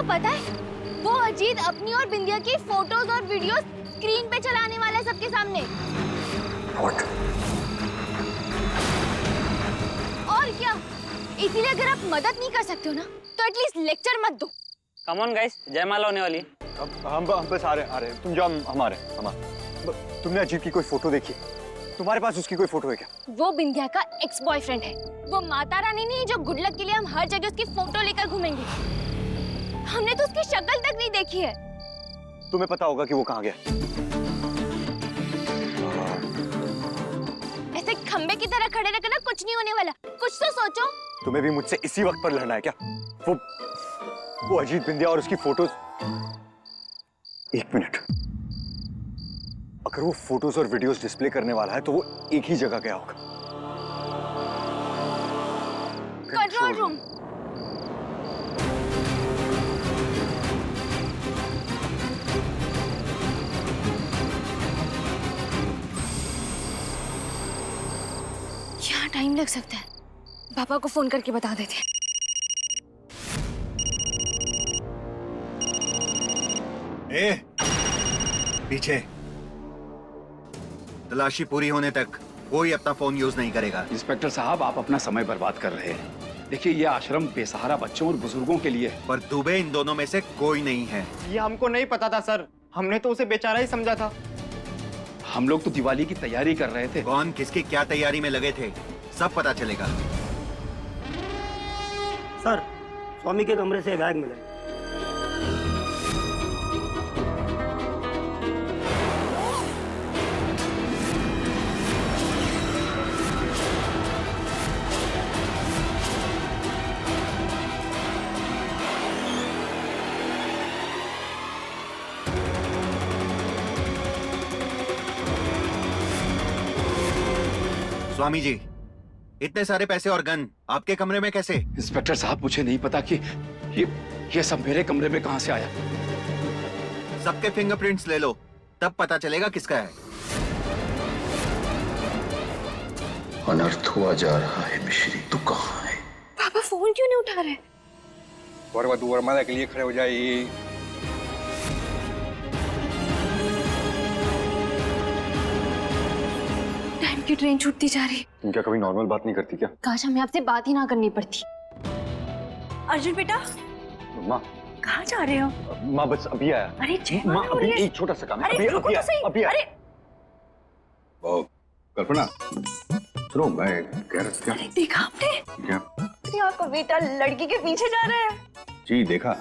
पता है वो अजीत अपनी और बिंदिया की फोटोज और वीडियोस स्क्रीन पे चलाने वाला है सबके सामने। What? और क्या, इसीलिए अगर आप मदद नहीं कर सकते हो ना तो एटलीस्ट लेक्चर मत दो। कम ऑन गाइस, जयमाला होने वाली है। अब हम बस आ रहे हैं। तुम जाओ, हम आ रहे हैं। तुमने अजीत की कोई फोटो देखी? तुम्हारे पास उसकी कोई फोटो है क्या? वो बिंदिया का एक्स बॉयफ्रेंड है। वो माता रानी नहीं जो गुड लक के लिए हम हर जगह उसकी फोटो लेकर घूमेंगे। हमने तो उसकी शक्ल तक नहीं देखी है। तुम्हें पता होगा कि वो कहाँ गया? ऐसे खंबे की तरह खड़े रहकर ना कुछ नहीं होने वाला, कुछ तो सोचो। तुम्हें भी मुझसे इसी वक्त पर लड़ना है क्या? वो अजीत बिंदिया और उसकी फोटोज। एक मिनट, अगर वो फोटोज और वीडियोस डिस्प्ले करने वाला है तो वो एक ही जगह गया होगा। Control room. यहाँ टाइम लग सकता है, पापा को फोन करके बता देते हैं। पीछे। तलाशी पूरी होने तक कोई अपना फोन यूज नहीं करेगा। इंस्पेक्टर साहब, आप अपना समय बर्बाद कर रहे हैं। देखिए, ये आश्रम बेसहारा बच्चों और बुजुर्गों के लिए है। पर दुबे इन दोनों में से कोई नहीं है। ये हमको नहीं पता था सर, हमने तो उसे बेचारा ही समझा था। हम लोग तो दिवाली की तैयारी कर रहे थे। कौन किसकी क्या तैयारी में लगे थे सब पता चलेगा। सर, स्वामी के कमरे से बैग मिला। स्वामी जी, इतने सारे पैसे और गन आपके कमरे में कैसे? इंस्पेक्टर साहब, मुझे नहीं पता कि ये सब मेरे कमरे में कहां से आया। सबके फिंगरप्रिंट्स ले लो, तब पता चलेगा किसका है। अनर्थ हुआ जा रहा है। मिश्री, तू कहाँ है? पापा फोन क्यों नहीं उठा रहे? वरवधु वरमाला के लिए खड़े हो जाइए। टाइम की ट्रेन छूटती जा रही। तुम क्या कभी नॉर्मल बात नहीं करती क्या? काश हमें आपसे बात ही ना करनी पड़ती। अर्जुन बेटा, माँ, कहाँ जा रहे हो? माँ बस अभी आया। अरे माँ, अभी एक छोटा सा काम है। अरे रुको तो सही। अभी आया। अरे कल्पना, सुनो, मैं कह रहा क्या? अरे देखा आपने? क्या? अरे आपका बेटा लड़की के पीछे जा रहा है। जी देखा,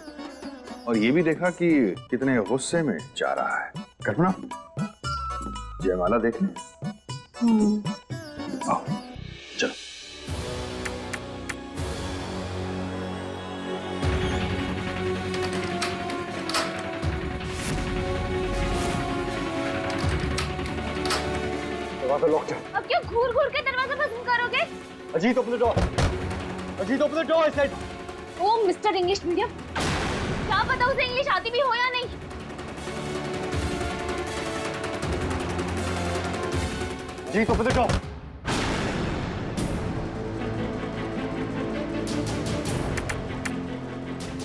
और ये भी देखा कि कितने गुस्से में जा रहा है। कल्पना, जयमाला देख ले। आओ, चलो। दरवाजा लॉक है। अब क्यों घूर घूर के दरवाजा बंद करोगे? Ajit, open the door. Ajit, open the door, I said. Oh mister English medium, क्या पता उसे इंग्लिश आती भी हो या नहीं। Ajit, open the door.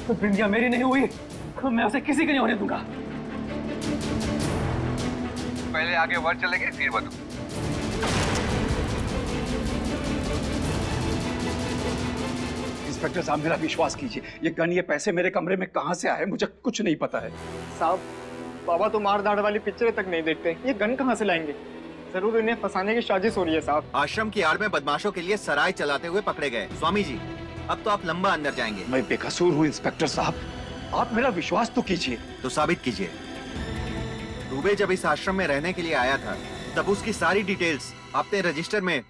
तो बिंदिया मेरी नहीं हुई, मैं उसे किसी के नहीं होने दूंगा। पहले आगे वर्ड चलेंगे, फिर बदू। इंस्पेक्टर साहब, मेरा विश्वास कीजिए, ये गन, ये पैसे मेरे कमरे में कहां से आए मुझे कुछ नहीं पता है। साहब, बाबा तो मार धाड़ वाली पिक्चरें तक नहीं देखते, ये गन कहाँ से लाएंगे? जरूर इन्हें फंसाने की साजिश हो रही है साहब। आश्रम की आड़ में बदमाशों के लिए सराय चलाते हुए पकड़े गए। स्वामी जी, अब तो आप लंबा अंदर जाएंगे। मैं बेकसूर हूँ इंस्पेक्टर साहब, आप मेरा विश्वास तो कीजिए। तो साबित कीजिए। दुबे जब इस आश्रम में रहने के लिए आया था तब उसकी सारी डिटेल्स आपने रजिस्टर में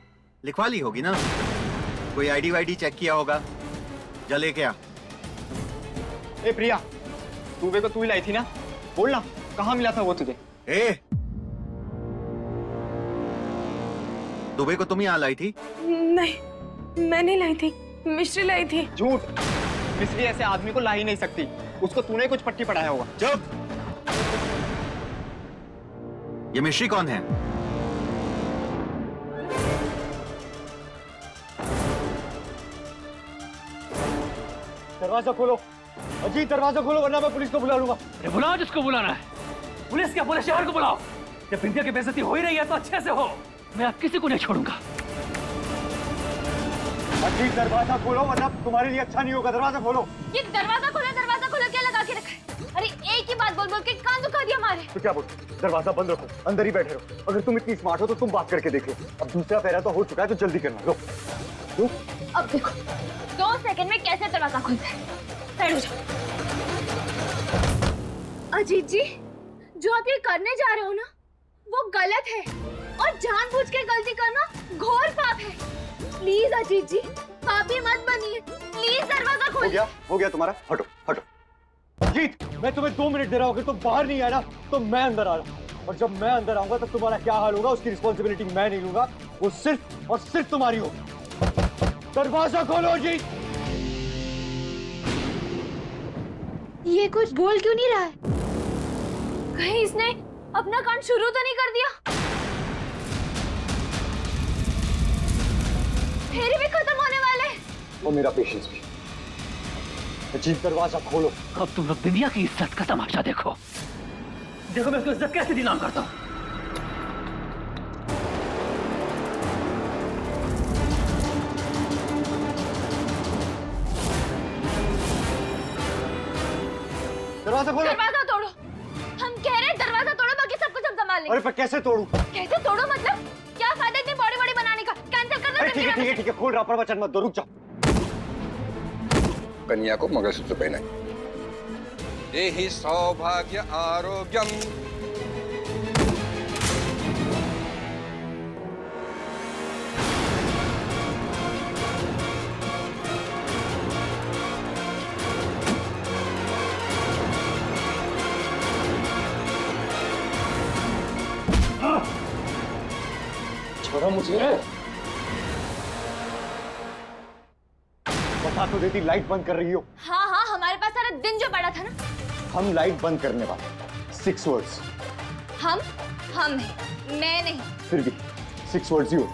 लिखवा ली होगी ना? कोई आईडी वाईडी चेक किया होगा? जले क्या? ए प्रिया, दुबे को तू ही लाई थी ना? बोल ना, कहाँ मिला था वो तुझे? ए, दुबे को तुम यहाँ लाई थी? नहीं, मैं नहीं लाई थी, मिश्री लाई थी। झूठ, मिस्री ऐसे आदमी को ला ही नहीं सकती। उसको तूने कुछ पट्टी पढ़ाया होगा। चुप! ये मिश्री कौन है? दरवाजा खोलो। अजीत दरवाजा खोलो वरना मैं पुलिस को बुला लूंगा। अरे बुलाओ जिसको बुलाना है। पुलिस क्या, पूरे शहर को बुलाओ। जब बिंदिया की बेइज्जती हो ही रही है तो अच्छे से हो। मैं अब किसी को नहीं छोड़ूंगा। अजीत दरवाजा खोलो वरना तुम्हारे लिए अच्छा नहीं होगा। दरवाजा खोलो। ये दरवाजा खोला क्या लगा के रखा है? अरे एक ही बात बोल बोल के कान दुखा दिया हमारे। तो क्या बोल, दरवाजा बंद रखो, अंदर ही बैठे रहो। अगर तुम इतनी स्मार्ट हो तो तुम बात करके देख लो। अब दूसरा फेरा तो हो चुका है तो जल्दी करना। लो लो। अब देखो 2 सेकंड में कैसे दरवाजा खुलता है। साइड हो जाओ। अजीत जी, जो आप ये करने जा रहे हो ना वो गलत है और जानबूझ के गलती करना घोर पाप है। प्लीज अजीत जी, पापी मत बनिए। प्लीज दरवाजा खोलिए। हो गया तुम्हारा। हटो हटो। अजीत, मैं तुम्हें 2 मिनट दे रहा हूँ। अगर तुम बाहर नहीं आए ना तो मैं अंदर आ रहा हूँ, और जब मैं अंदर आऊंगा तब तुम्हारा क्या हाल होगा उसकी रिस्पॉन्सिबिलिटी मैं नहीं लूंगा। वो सिर्फ और सिर्फ तुम्हारी होगी। दरवाजा खोलो अजीत। ये कुछ बोल क्यों नहीं रहा है? कहीं इसने अपना कांड शुरू तो नहीं कर दिया? फेरे भी खत्म होने वाले हैं। और मेरा पेशेंस भी। अजीत दरवाजा खोलो। अब तुम लोग बिंदिया की इज्जत का तमाशा देखो। देखो मैं उसको इज्जत कैसे नीलाम करता हूँ। दरवाजा खोलो। दरवाजा तोड़ो। हम कह रहे हैं दरवाजा तोड़ो, बाकी सब कुछ हम संभाल लेंगे। अरे पर कैसे तोड़ूं? कैसे तोड़ो मतलब? क्या फायदा इतनी बॉडी बॉडी बनाने का? कैंसिल कर दो। अरे ठीक है खोल रहा, पर वचन मत दो। रुक जाओ। कन्या को मंगलसूत्र पहनाइए। देहि सौभाग्य आरोग्यम। छोड़ो मुझे। बता तो देती, लाइट बंद कर रही हो। हाँ हाँ, हमारे पास सारा दिन जो पड़ा था ना। हम लाइट बंद करने वाले। 6 वर्ड्स। हम नहीं, मैं नहीं। फिर भी 6 वर्ड्स ही हो।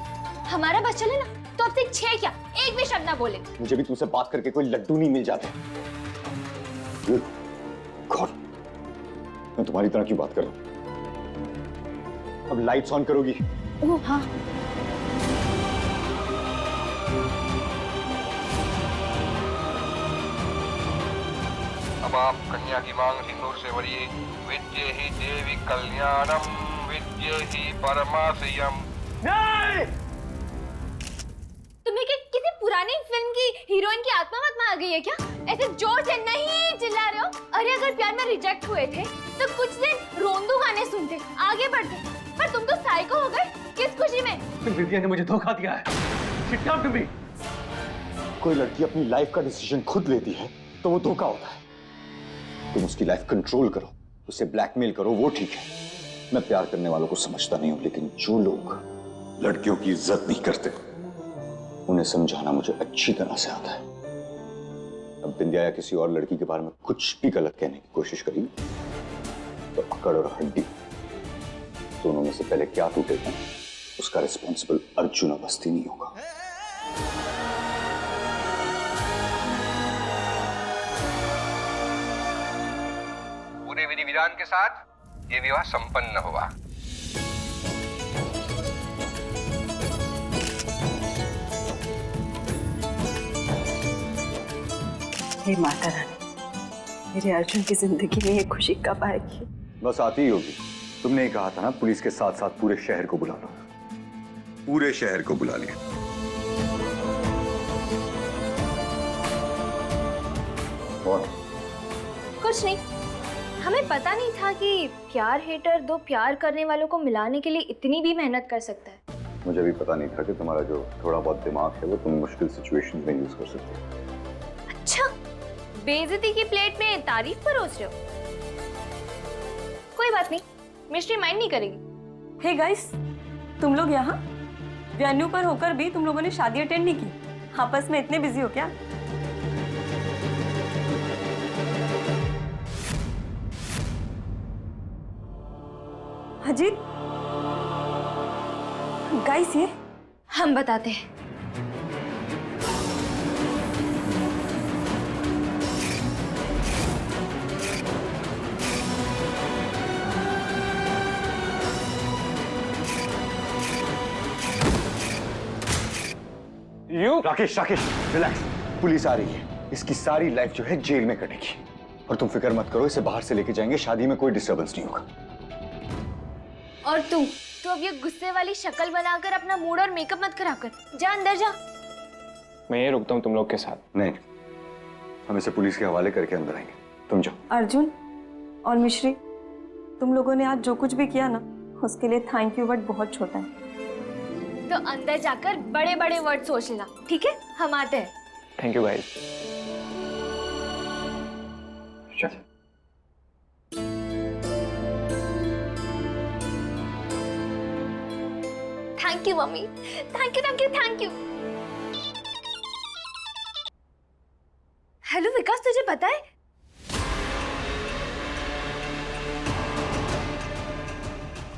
हमारा बस चले ना तो अब तक 6 क्या, एक भी शब्द ना बोले। मुझे भी तुमसे बात करके कोई लड्डू नहीं मिल जाते। गॉड, मैं तुम्हारी तरह क्यों बात कर रहा हूं? अब लाइट्स ऑन करोगी? ओह हाँ। अब आप कन्या की मांग सिंदूर से भरिए। विद्ये ही देवी कल्याणम, विद्ये ही परमाश्रयम। तुम्हें किसी पुरानी फिल्म की हीरोइन की आत्मा वात्मा आ गई है क्या? ऐसे जोर से नहीं चिल्ला रहे हो। अरे अगर प्यार में रिजेक्ट हुए थे तो कुछ दिन रोंदू गाने सुनते, आगे बढ़ते, पर तुम तो साइको हो गए। किस खुशी में? बिंदिया ने मुझे धोखा दिया है। Sit down to me. कोई लड़की अपनी लाइफ का डिसीजन खुद लेती है तो वो धोखा होता है। तुम उसकी लाइफ कंट्रोल करो, उसे ब्लैकमेल करो, वो ठीक है। मैं प्यार करने वालों को समझता नहीं हूं, लेकिन जो लोग लड़कियों की इज्जत नहीं करते उन्हें समझाना मुझे अच्छी तरह से आता है। अब बिंदिया या किसी और लड़की के बारे में कुछ भी गलत कहने की कोशिश करी तो अकड़ और हड्डी दोनों में से पहले क्या टूटेगा उसका रिस्पॉन्सिबल अर्जुन अवस्थी नहीं होगा। पूरे विधि विधान के साथ ये विवाह संपन्न हुआ। हे माता रानी, मेरे अर्जुन की जिंदगी में ये खुशी कब आएगी? बस आती ही होगी। तुमने ही कहा था ना पुलिस के साथ साथ पूरे शहर को बुला लो। पूरे शहर को बुला लिया। और कुछ नहीं, हमें पता नहीं था कि प्यार हेटर दो प्यार करने वालों को मिलाने के लिए इतनी भी मेहनत कर सकता है। मुझे भी पता नहीं था कि तुम्हारा जो थोड़ा बहुत दिमाग है वो तुम मुश्किल सिचुएशन में यूज कर सकते हो। अच्छा, बेइज्जती की प्लेट में तारीफ परोस रहे हो। कोई बात नहीं, मिस्ट्री माइंड नहीं करेगी। हे गाइस, तुम लोग यहाँ वेन्यू पर होकर भी तुम लोगों ने शादी अटेंड नहीं की? आपस में इतने बिजी हो क्या? अजीत, गाइस ये हम बताते हैं। You Rakesh relax. पुलिस आ रही है, इसकी सारी लाइफ जो है जेल में कटेगी। और तुम फिक्र मत करो, इसे बाहर से लेके जाएंगे, शादी में कोई डिस्टर्बेंस नहीं होगा। और तू अब ये गुस्से वाली शक्ल बनाकर अपना मूड और मेकअप मत खराब कर। जा अंदर जा। मैं ये रुकता हूँ तुम लोग के साथ। नहीं, हम इसे पुलिस के हवाले करके अंदर आएंगे, तुम जाओ। अर्जुन और मिश्री, तुम लोगों ने आज जो कुछ भी किया ना, उसके लिए थैंक यू वर्ड बहुत छोटा है। तो अंदर जाकर बड़े बड़े वर्ड सोच लेना, ठीक है? हम आते हैं। Thank you guys. चल। Thank you mummy, thank you thank you thank you. Hello Vikas, तुझे पता है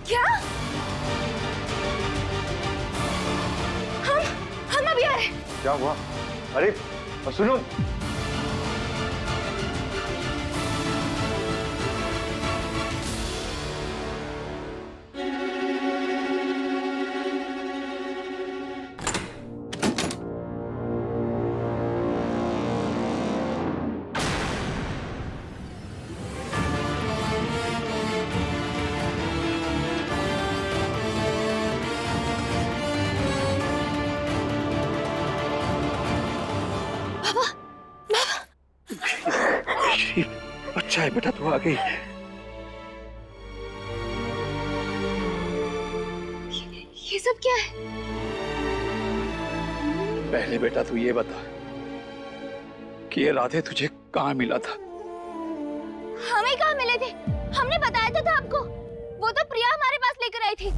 क्या? हम अभी आ रहे हैं। क्या हुआ? अरे सुनो, अच्छा है बेटा, तू आ गई। ये सब क्या है? पहले बेटा तू ये बता कि ये राधे तुझे कहाँ मिला था? हमें कहाँ मिले थे? हमने बताया था आपको। वो तो प्रिया हमारे पास लेकर आई थी।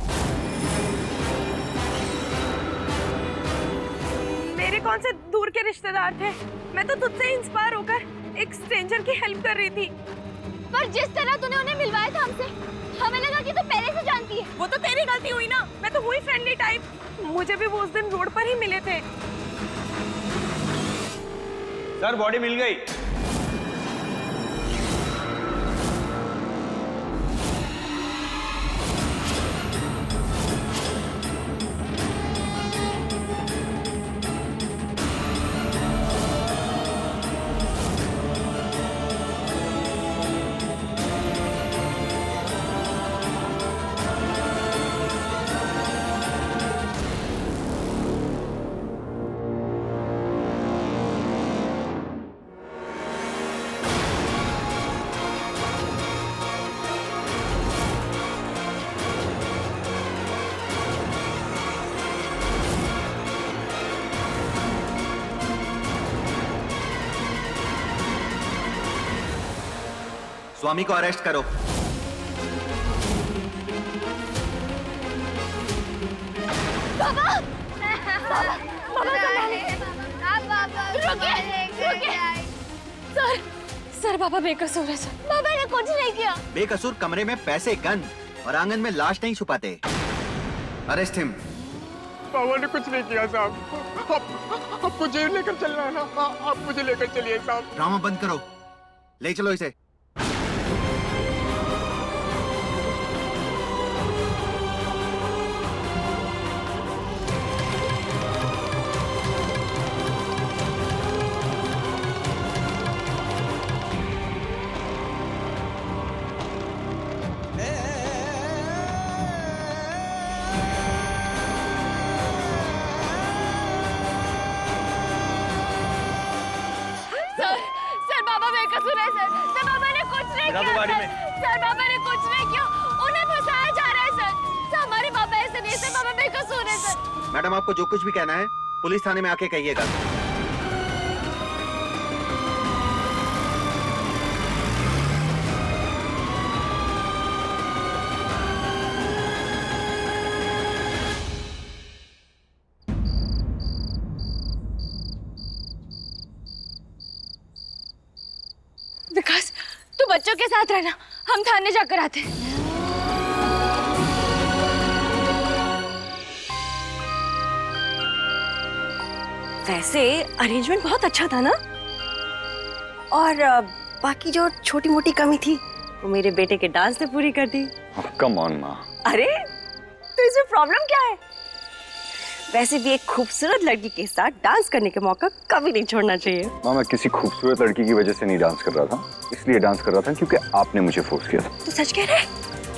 मेरे कौन से दूर के रिश्तेदार थे? मैं तो तुझसे इंस्पायर होकर एक स्ट्रेंजर की हेल्प कर रही थी। पर जिस तरह तूने उन्हें मिलवाया था हमसे, हमें लगा कि तू पहले से जानती है। वो तो तेरी गलती हुई ना, मैं तो हुई फ्रेंडली टाइप। मुझे भी वो उस दिन रोड पर ही मिले थे। सर बॉडी मिल गई। स्वामी को अरेस्ट करो। सर बाबा बेकसूर है सर। बाबा ने कुछ नहीं किया। बेकसूर कमरे में पैसे, गन और आंगन में लाश नहीं छुपाते। Arrest him. बाबा ने कुछ नहीं किया साहब। आपको जेल लेकर चलना है ना? आप मुझे लेकर चलिए साहब। ड्रामा बंद करो, ले चलो इसे। सर बाबा बेकसूर है सर। सर बाबा ने कुछ नहीं किया। गाड़ी में। सर बाबा ने कुछ नहीं किया। उन्हें फंसाया जा रहा है सर। हमारे बाबा ऐसे नहीं, सर बाबा बेकसूर है सर। मैडम, आपको जो कुछ भी कहना है पुलिस थाने में आके कहिएगा। विकास, तू बच्चों के साथ रहना, हम थाने जाकर आते हैं। वैसे अरेंजमेंट बहुत अच्छा था ना? और बाकी जो छोटी मोटी कमी थी वो मेरे बेटे के डांस ने पूरी कर दी। कम ऑन माँ। अरे तो इसमें प्रॉब्लम क्या है? वैसे भी एक खूबसूरत लड़की के साथ डांस करने का मौका कभी नहीं छोड़ना चाहिए। माँ, मैं किसी खूबसूरत लड़की की वजह से नहीं डांस कर रहा था, इसलिए डांस कर रहा था क्योंकि आपने मुझे फोर्स किया था। तू सच कह रहा है?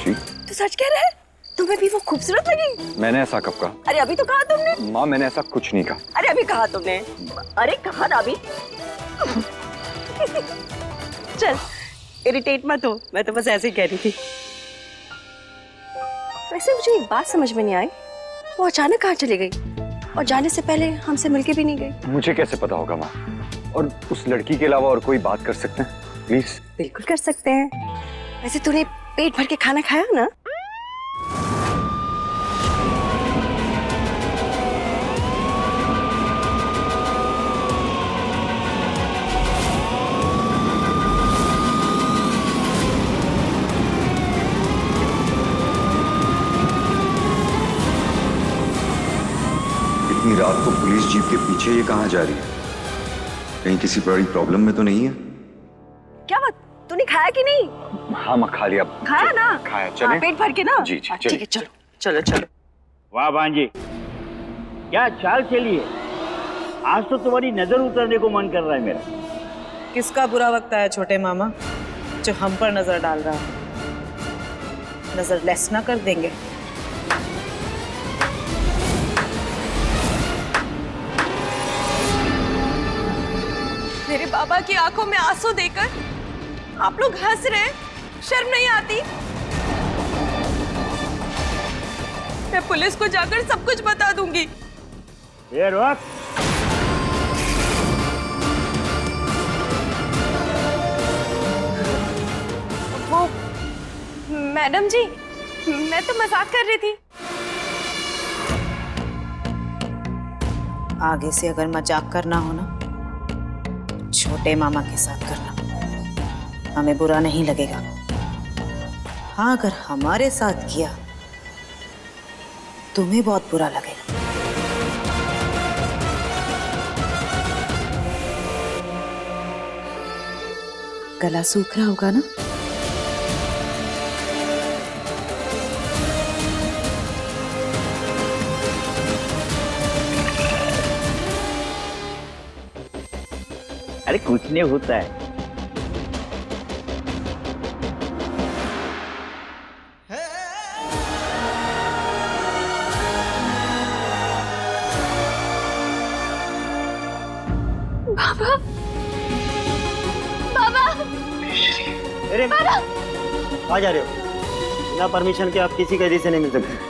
जी। तू सच कह रहा है? तुम्हें भी वो खूबसूरत लगी? मैंने ऐसा कब कहा? अरे अभी तो कहा तुमने। माँ, मैंने ऐसा कुछ नहीं कहा। अरे अभी कहा तुमने। अरे कहा ना अभी। चल इरिटेट मत हो, मैं तो बस ऐसे ही कह रही थी। वैसे मुझे एक बात समझ में नहीं आई, वो अचानक कहाँ चली गई और जाने से पहले हमसे मिलके भी नहीं गई? मुझे कैसे पता होगा माँ? और उस लड़की के अलावा और कोई बात कर सकते हैं प्लीज? बिल्कुल कर सकते हैं। वैसे तूने पेट भर के खाना खाया ना? इतनी रात को पुलिस जीप के पीछे ये कहाँ जा रही है? कहीं किसी बड़ी प्रॉब्लम में तो नहीं है? क्या बात, तूने खाया कि नहीं? हाँ माँ, खा लिया। खाया ना? खाया। चले? हाँ, पेट भर के ना? जी, जी, हाँ, चलिए। ठीक है, चलो चलो चलो। वाह भांजी, क्या चाल चली है। आज तो तुम्हारी नजर उतरने को मन कर रहा है मेरा। किसका बुरा वक्त आया छोटे मामा जो हम पर नजर डाल रहा है? नजर लेस ना कर देंगे। मेरे बाबा की आंखों में आंसू देकर आप लोग हंस रहे हैं, शर्म नहीं आती? मैं पुलिस को जाकर सब कुछ बता दूंगी। ये रोक। वो मैडम जी, मैं तो मजाक कर रही थी। आगे से अगर मजाक करना हो ना, छोटे मामा के साथ करना, हमें बुरा नहीं लगेगा। हाँ, अगर हमारे साथ किया तुम्हें बहुत बुरा लगेगा। गला सूख रहा होगा ना? अरे कुछ नहीं होता है। बाबा, बाबा, अरे बाबा, आ जा रहे हो? बिना परमिशन के आप किसी कैदी से नहीं मिल सकते।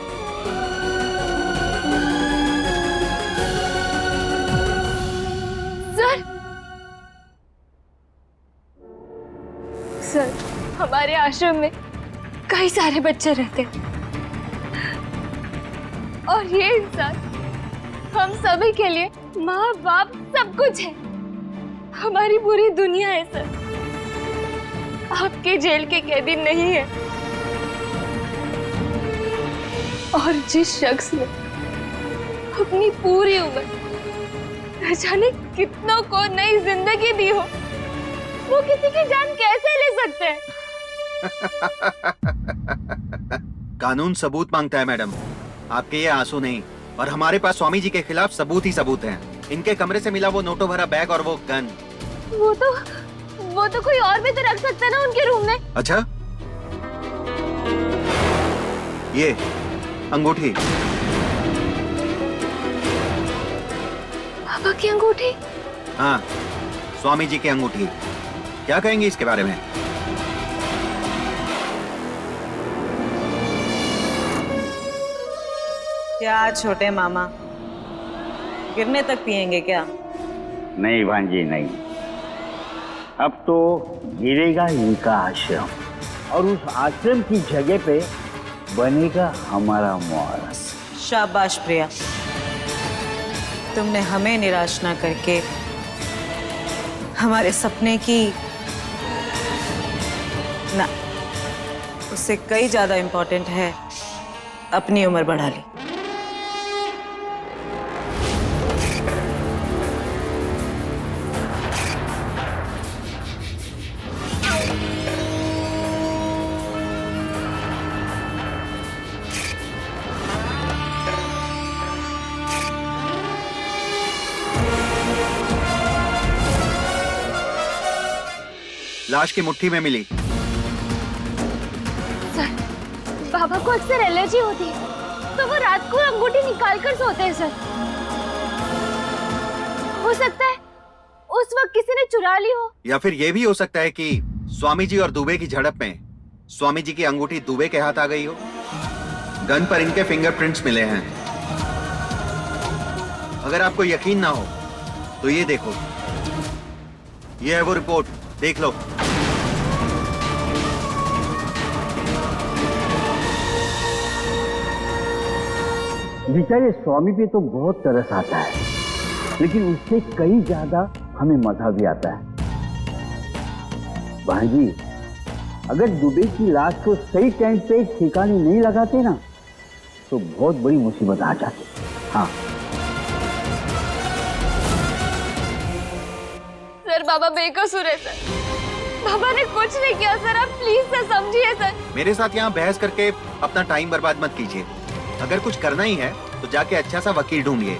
सर, हमारे आश्रम में कई सारे बच्चे रहते हैं और ये इंसान हम सभी के लिए माँ बाप सब कुछ है, हमारी पूरी दुनिया है सर। आपके जेल के कैदी नहीं है। और जिस शख्स ने अपनी पूरी उम्र न जाने कितनों को नई जिंदगी दी हो, वो किसी की जान कैसे ले सकते हैं? कानून सबूत मांगता है मैडम, आपके ये आंसू नहीं। और हमारे पास स्वामी जी के खिलाफ सबूत ही सबूत हैं। इनके कमरे से मिला वो नोटों भरा बैग और वो गन। वो तो कोई और भी तो रख सकता है ना उनके रूम में। अच्छा, ये अंगूठी पापा की अंगूठी? हाँ, स्वामी जी की अंगूठी। क्या कहेंगे इसके बारे में? क्या छोटे मामा, गिरने तक पिएंगे क्या? नहीं भांजी नहीं, अब तो गिरेगा इनका आश्रम और उस आश्रम की जगह पे बनेगा हमारा मुआरस। शाबाश प्रिया, तुमने हमें निराश ना करके हमारे सपने की ना, उससे कई ज्यादा इम्पोर्टेंट है अपनी उम्र बढ़ा ली। लाश की मुट्ठी में मिली। सर, बाबा को अक्सर एलर्जी होती है, तो वो रात को अंगूठी निकाल कर सोते हैं सर। हो सकता है उस वक्त किसी ने चुरा ली हो। या फिर ये भी हो सकता है कि स्वामी जी और दुबे की झड़प में स्वामी जी की अंगूठी दुबे के हाथ आ गई हो। गन पर इनके फिंगरप्रिंट्स मिले हैं। अगर आपको यकीन ना हो तो ये देखो, ये है वो रिपोर्ट, देख लो। बेचारे स्वामी पे तो बहुत तरस आता है, लेकिन उससे कई ज्यादा हमें मजा भी आता है। भांजी, अगर दुबे की लाश को सही टाइम पे ठिकाने नहीं लगाते ना तो बहुत बड़ी मुसीबत आ जाती। हाँ सर, बाबा बेकसूर है सर। बाबा ने कुछ नहीं किया सर, आप प्लीज सर समझिए सर। मेरे साथ यहाँ बहस करके अपना टाइम बर्बाद मत कीजिए। अगर कुछ करना ही है तो जाके अच्छा सा वकील ढूंढिए।